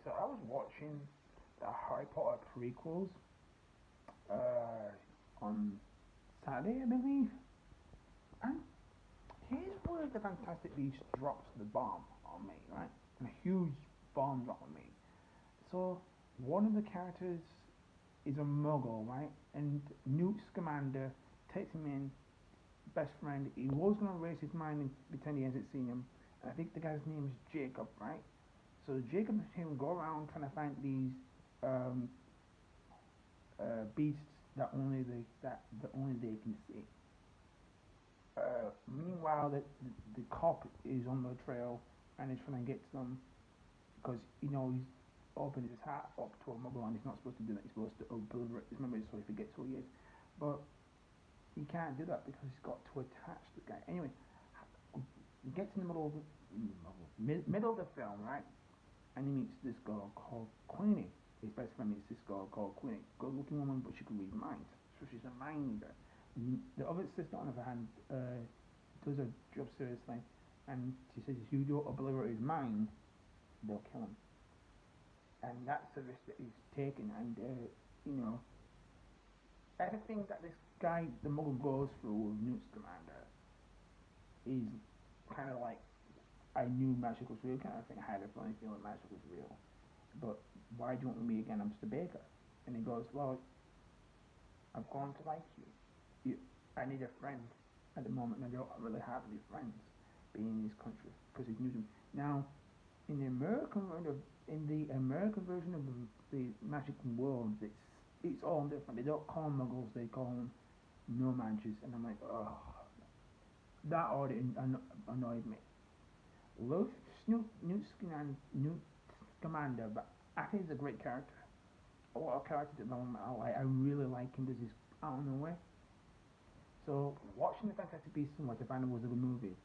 So I was watching the Harry Potter prequels uh, on Saturday, I believe, and here's where the Fantastic Beast drops the bomb on me, right? And a huge bomb drop on me. So one of the characters is a Muggle, right? And Newt Scamander takes him in, best friend. He was gonna raise his mind and pretend he hasn't seen him. And I think the guy's name is Jacob, right? So Jacob and him go around trying to find these um, beasts that only they can see. Meanwhile, the cop is on the trail and is trying to get to them because he's opened his heart up to a muggle and he's not supposed to do that. He's supposed to obliterate his memories so he forgets who he is. But he can't do that because he's got too attached to the guy. Anyway, he gets in the middle of the film, right? And he meets this girl called Queenie. His best friend meets this girl called Queenie. Good-looking woman, but she can read minds. So she's a mind reader. The other sister, on the other hand, does her job seriously, and she says if you don't obliterate his mind, they'll kill him. And that's the risk that he's taking. And you know, everything that this guy, the muggle, goes through with Newt Scamander is kind of like I knew magic was real kind of thing. I had a funny feeling magic was real. But why do you want me again? I'm just a baker. And he goes, well, I'm going to like you. I need a friend at the moment, and I don't really have any friends being in this country because he's new to me. Now, in the American version of the magic world, it's all different. They don't call them muggles; they call them no manches, and I'm like, oh, that already annoyed me. Love Newt Scamander, but I think he's a great character. A lot of characters at the moment I really like him. There's this I don't know way. So watching the Fantastic Beasts so much, I found it was a good movie.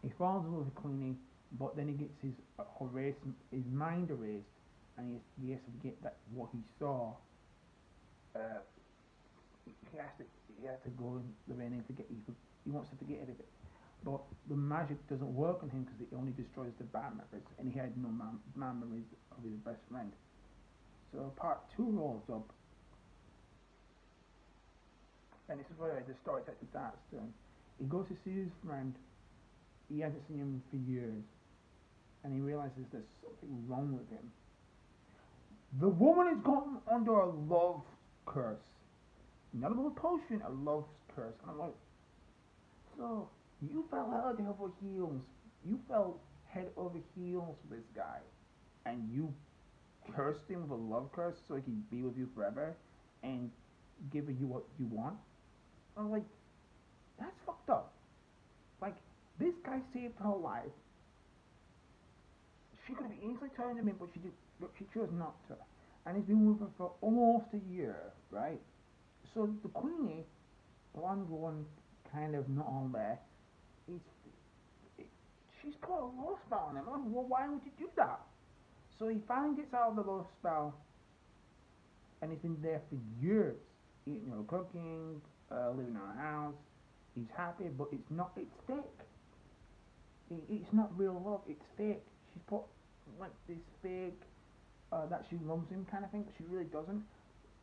He falls in love with Queenie, but then he gets his mind erased, and he has to forget that what he saw. Uh, he has to go in the rain and forget. He wants to forget everything, but the magic doesn't work on him because it only destroys the bad memories, and he had no memories of his best friend. So part two rolls up, and this is where the story starts. He goes to see his friend. He hasn't seen him for years, and he realizes there's something wrong with him. The woman has gone under a love curse, not a love potion, a love curse. And I'm like, so you fell head over heels. You fell head over heels for this guy, and you cursed him with a love curse so he can be with you forever and give you what you want. I'm like, that's fucked up. Like, this guy saved her life. She could have easily turned him in, but she chose not to. And he's been with her for almost a year, right? So the Queenie, blonde one, kind of not on there, is it, she's put a love spell on him. I'm like, well, why would you do that? So he finally gets out of the love spell, and he's been there for years, eating her cooking, living in her house. He's happy, but it's not. It's fake. It's not real love. It's fake. She's put like this fake that she loves him kind of thing, but she really doesn't.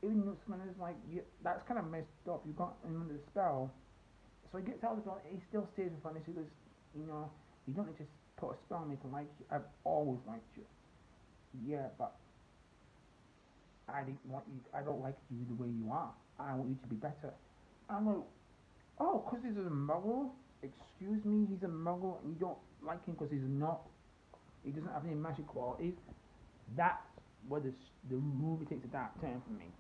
Even though someone is like, yeah, that's kind of messed up. You got him under the spell, so he gets out of the spell. He still stays with her, and he goes, you don't need to put a spell on me to like you. I've always liked you. Yeah, but I didn't want you. I don't like you the way you are. I want you to be better. I'm like, oh, because he's a muggle. Excuse me, he's a muggle, and you don't like him because he's not. He doesn't have any magic qualities. That's where the movie takes a dark turn for me.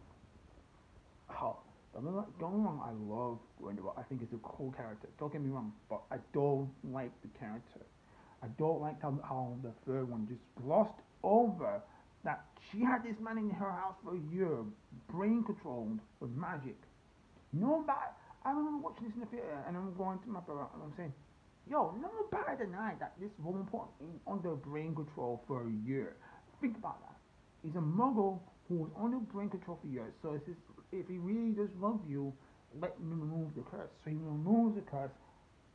Oh, don't get me wrong. I love Grindelwald. I think he's a cool character. Don't get me wrong, but I don't like the character. I don't like how the third one just glossed over that she had this man in her house for a year, brain controlled with magic. No bad. I remember watching this in the theater, and I'm going to my brother, and I'm saying, "Yo, no bad deny that this woman put in under brain control for a year. Think about that. He's a muggle who was under brain control for years. So it's just, if he really does love you, let me remove the curse. So he removes the curse,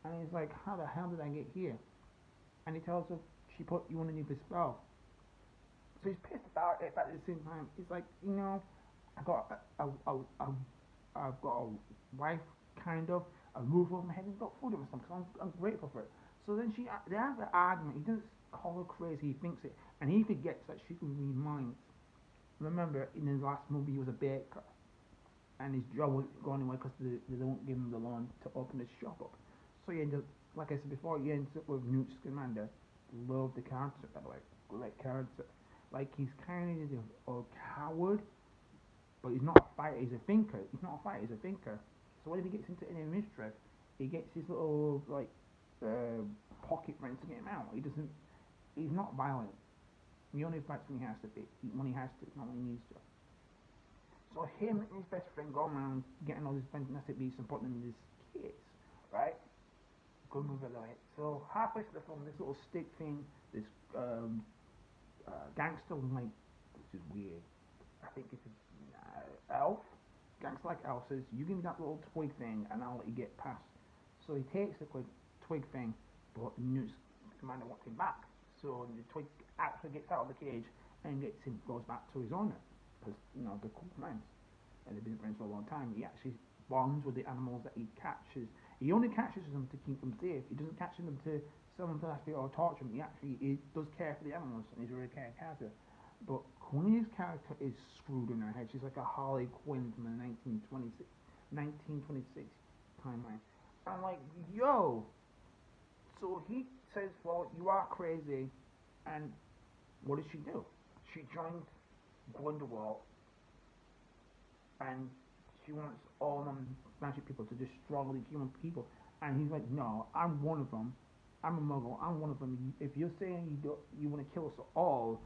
and he's like, how the hell did I get here? And he tells her she put you underneath a spell. So he's pissed about it, but at the same time, he's like, I got I've got a wife, kind of, a roof over my head, and got food and stuff. So I'm grateful for it. So then they have an argument. He doesn't call her crazy. He thinks it, and he forgets that she can read minds. Remember, in his last movie, he was a baker, and his job wasn't going anywhere because they don't give him the loan to open his shop up. So he ends up, like I said before, he ends up with Newt Scamander. Love the character, by the way. Great character. Like, he's kind of a coward, but he's not a fighter. He's a thinker. He's not a fighter. He's a thinker. So when he gets into any mischief, he gets his little like pocket friends to get him out. He doesn't. He's not violent. He only fights when he has to be. When he has to, not when he needs to. So him and his best friend go around getting all these fantastic beasts and putting them in his kids, right? Good movie, like. So halfway through the film, this little stick thing, this gangster like, which is weird. I think it's an elf. Gangster like elf says, "You give me that little twig thing, and I'll let you get past." So he takes the twig thing, but the news commander wants him back. So the twig actually gets out of the cage and goes back to his owner, because they're cool friends and they've been friends for a long time. He actually bonds with the animals that he catches. He only catches them to keep them safe. He doesn't catch them to sell them to the or torture them. He does care for the animals, and he's a really caring character. But Queenie's character is screwed in her head. She's like a Harley Quinn from the 1926 timeline. I'm like, yo. So he says, well, you are crazy. And what does she do? She joins Grindelwald, and she wants all them magic people to destroy the human people. And he's like, no, I'm one of them. I'm a muggle. I'm one of them. If you're saying you want to kill us all,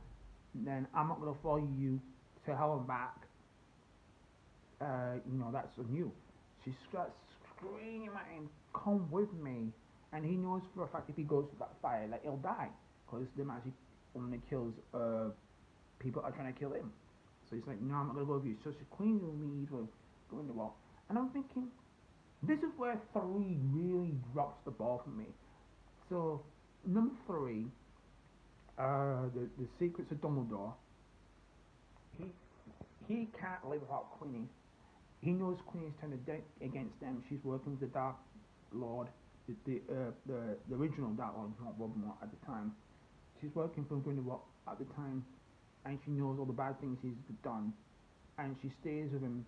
then I'm not going to follow you to hell and back. That's on you. She starts screaming at him, come with me. And he knows for a fact if he goes to that fire, like, he'll die. Because the magic only kills people that are trying to kill him. So he's like, no, I'm not going to go with you. So the Queen will leave her, go in the wall. And I'm thinking, this is where 3 really drops the ball for me. So, number 3, the Secrets of Dumbledore. He he can't live without Queenie. He knows Queenie's turned against them. She's working with the Dark Lord, the original Dark Lord, not Voldemort at the time. She's working for Grindelwald at the time, and she knows all the bad things he's done, and she stays with him.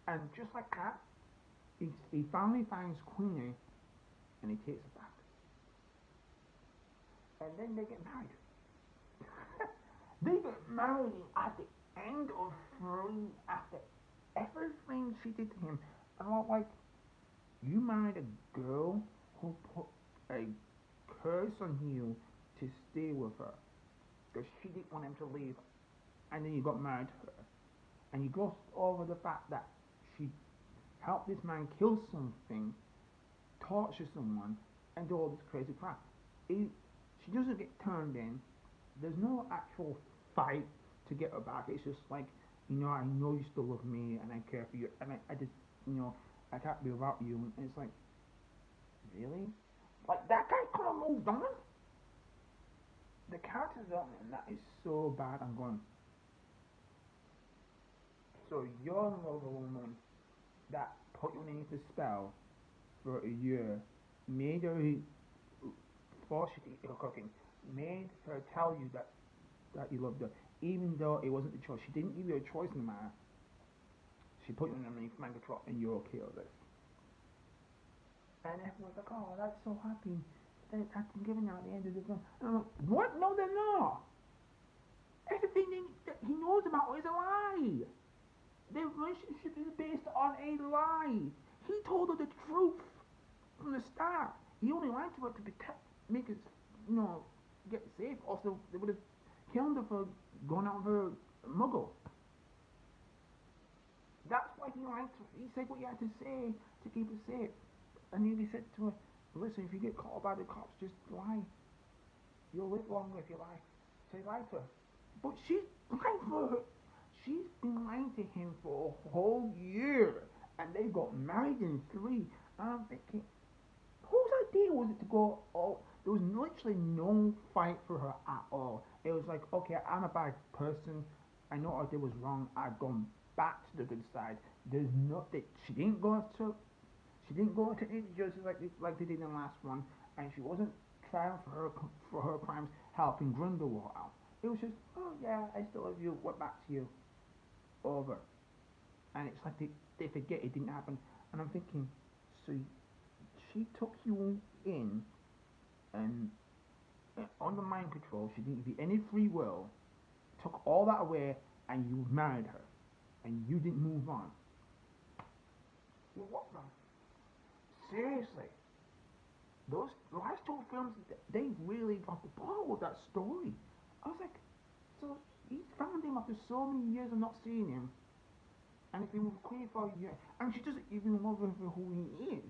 And just like that, he finally finds Queenie, and he takes her back. And then they get married. They get married at the end of 3 after everything she did to him. And I'm like, you married a girl who put a curse on you to stay with her because she didn't want him to leave, and then you got married to her, and you gloss over the fact that she helped this man kill something, torture someone, and do all this crazy crap. She doesn't get turned in. There's no actual fight to get her back. It's just like, I know you still love me and I care for you, and I just, I can't be without you. And it's like, really? Like, that guy could have moved on. The character development, that is so bad. I'm going, so you're in love with a woman that put you underneath a spell for a year, made her force you to eat her cooking, made her tell you that you loved her, even though it wasn't the choice. She didn't give you a choice in the matter. She put you underneath mind control, and you're okay with this. And everyone's like, oh, that's so happy. That's given at the end of the film. And I'm like, what? No, they're not. Everything that he knows about is a lie. Their relationship is based on a lie. He told her the truth from the start. He only lied to her to make us, get safe. Also, they would have killed her for going out with her muggle. That's why he lied to her. He said what he had to say to keep her safe. And he said to her, listen, if you get caught by the cops, just lie. You'll live longer if you lie. So he lied to her. But she's lying for her. She's been lying to him for a whole year. And they got married in 3. And I'm thinking, whose idea was it to go There was literally no fight for her at all. It was like, okay, I'm a bad person. I know what I did was wrong. I've gone back to the good side. There's not that she didn't go into any justice like they did in the last one, and she wasn't trying for her crimes, helping Grindelwald out. It was just, oh yeah, I still love you. What back to you? Over. And it's like they forget it didn't happen. And I'm thinking, so she took you in and on the mind control. She didn't give you any free will. Took all that away, and you married her, and you didn't move on. What the? Seriously, those last two films, they really got the ball with that story. I was like, so he found him after so many years of not seeing him, and it's been with Queenie for a year, and she doesn't even love him for who he is.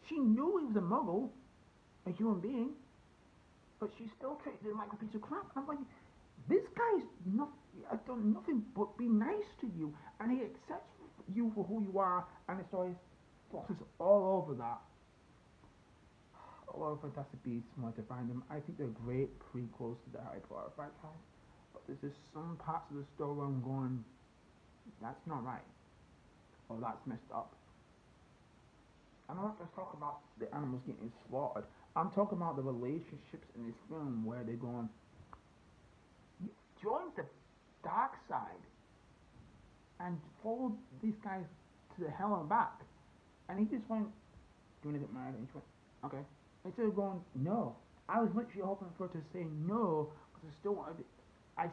She knew he was a muggle, a human being, but she still treated him like a piece of crap. And I'm like, this guy's not, has done nothing but be nice to you, and he accepts you for who you are, and the story focuses all over that. A lot of Fantastic Beasts want to find them. I think they're great prequels to the Harry Potter franchise, but there's just some parts of the story where I'm going, that's not right, or that's messed up. I'm not just talking about the animals getting slaughtered. I'm talking about the relationships in this film where they're going, join the dark side and follow these guys to the hell and back. And he just went, do you want to get married? And she went, okay. Instead of going, no. I was literally hoping for her to say no, because I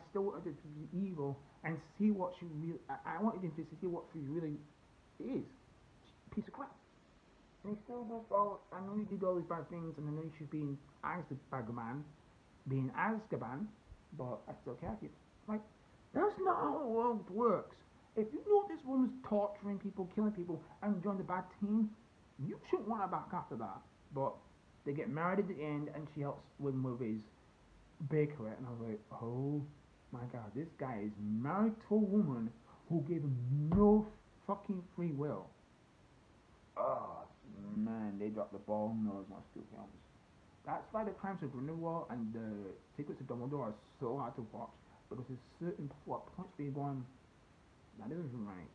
still wanted it to be evil and see what she really, I wanted him to see what she really is. Piece of crap. And he still does all, I know he did all these bad things, and I know he should be in Azkaban, being Azkaban, but I still can't keep, like, that's not how the world works. If you know this woman's torturing people, killing people, and joined the bad team, you shouldn't want her back after that. But they get married at the end, and she helps with his bakery, and I was like, oh my god, this guy is married to a woman who gave him no fucking free will. Oh man, they dropped the ball on those last two films. That's why the Crimes of Grindelwald and the Secrets of Dumbledore are so hard to watch, because there's certain plot points where you're going, that isn't right.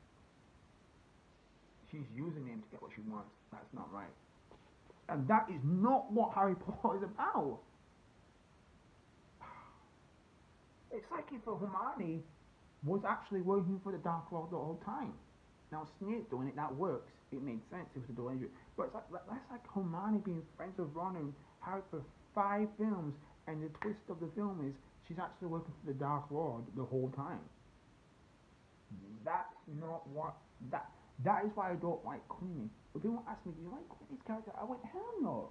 She's using him to get what she wants. That's not right. And that is not what Harry Potter is about. It's like if Hermione was actually working for the Dark Lord the whole time. Now Snape doing it, that works. It made sense. It was a delay. But it's like that's like Hermione being friends with Ron and Harry for 5 films, and the twist of the film is she's actually working for the Dark Lord the whole time. That's not what that. That is why I don't like Queenie. When people ask me, "Do you like Queenie's character?" I went, "Hell no."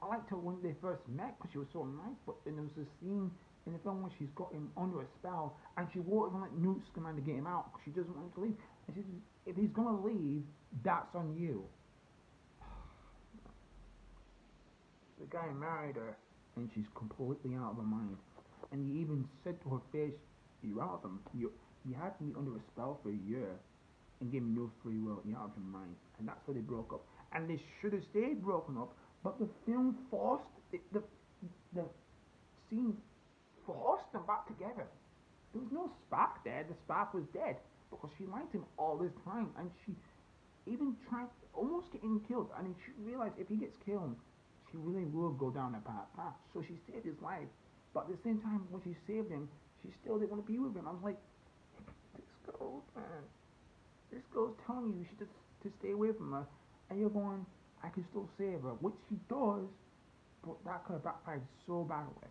I liked her when they first met because she was so nice. But then there was a scene in the film where she's got him under a spell, and she won't even let Newt Scamander to get him out because she doesn't want him to leave. And she says, "If he's gonna leave, that's on you." The guy married her, and she's completely out of her mind. And he even said to her face, "You're out of them. You had me under a spell for a year, and gave me no free will. You're out of your mind." And that's why they broke up. And they should have stayed broken up, but the film forced the scene forced them back together. There was no spark there. The spark was dead because she liked him all this time, and she even tried almost getting killed. I mean, she realized if he gets killed, she really will go down that path. So she saved his life, but at the same time, when she saved him, she still didn't want to be with him. I was like, this girl, man, this girl's telling you she just to stay away from her, and you're going, I can still save her, which she does, but that could have backfired so badly.